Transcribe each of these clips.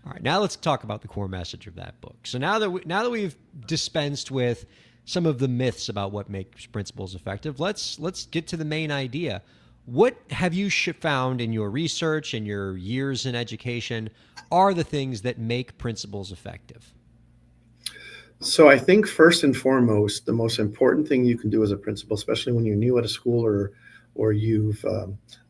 All right, now let's talk about the core message of that book. So now that we've dispensed with some of the myths about what makes principals effective, let's get to the main idea. What have you found in your research and your years in education are the things that make principals effective? So I think first and foremost, the most important thing you can do as a principal, especially when you're new at a school or you've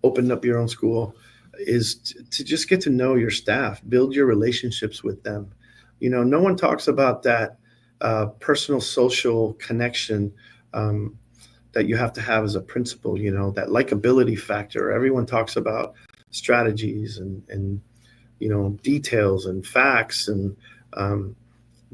opened up your own school, is to just get to know your staff, build your relationships with them. No one talks about that personal social connection that you have to have as a principal, that likability factor. Everyone talks about strategies and details and facts and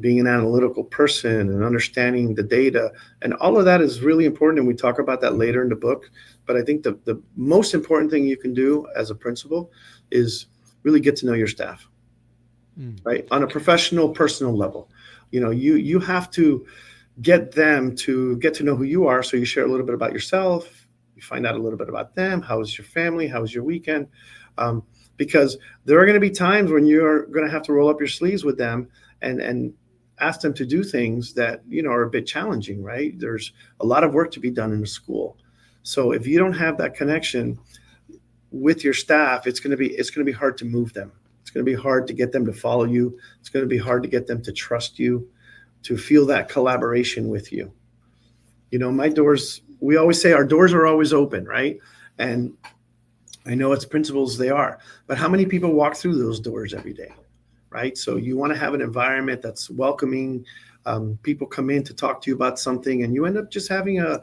being an analytical person and understanding the data. And all of that is really important. And we talk about that later in the book. But I think the most important thing you can do as a principal is really get to know your staff, right? On a professional, personal level. You have to get them to get to know who you are. So you share a little bit about yourself. You find out a little bit about them. How was your family? How was your weekend? Because there are going to be times when you're going to have to roll up your sleeves with them and ask them to do things that, are a bit challenging, right? There's a lot of work to be done in the school. So if you don't have that connection with your staff, it's going to be hard to move them. It's going to be hard to get them to follow you. It's going to be hard to get them to trust you, to feel that collaboration with you. We always say our doors are always open, right? And I know as principals they are, but how many people walk through those doors every day, right? So you want to have an environment that's welcoming. People come in to talk to you about something, and you end up just having a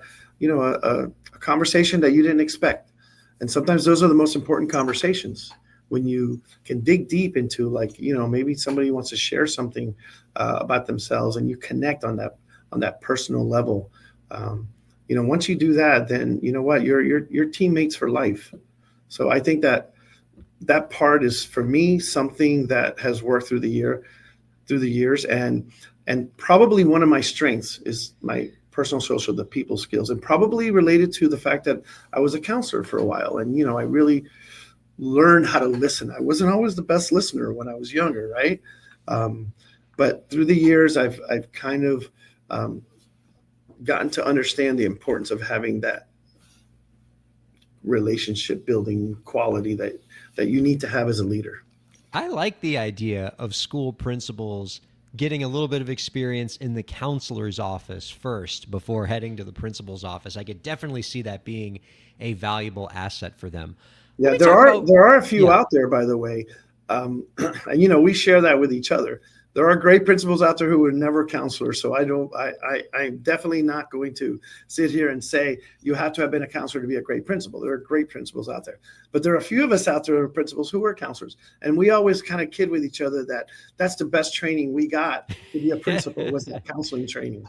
conversation that you didn't expect. And sometimes those are the most important conversations, when you can dig deep into, maybe somebody wants to share something about themselves, and you connect on that personal level. Once you do that, then you know what, you're teammates for life. So I think that part is, for me, something that has worked through the years, and probably one of my strengths is my personal social, the people skills, and probably related to the fact that I was a counselor for a while, and I really learned how to listen. I wasn't always the best listener when I was younger, right? But through the years, I've kind of gotten to understand the importance of having that relationship building quality that you need to have as a leader. I like the idea of school principals getting a little bit of experience in the counselor's office first before heading to the principal's office. I could definitely see that being a valuable asset for them. Yeah, there are a few out there, by the way. And we share that with each other. There are great principals out there who were never counselors. So I'm definitely not going to sit here and say you have to have been a counselor to be a great principal. There are great principals out there, but there are a few of us out there who are principals who were counselors. And we always kind of kid with each other that that's the best training we got to be a principal was that counseling training.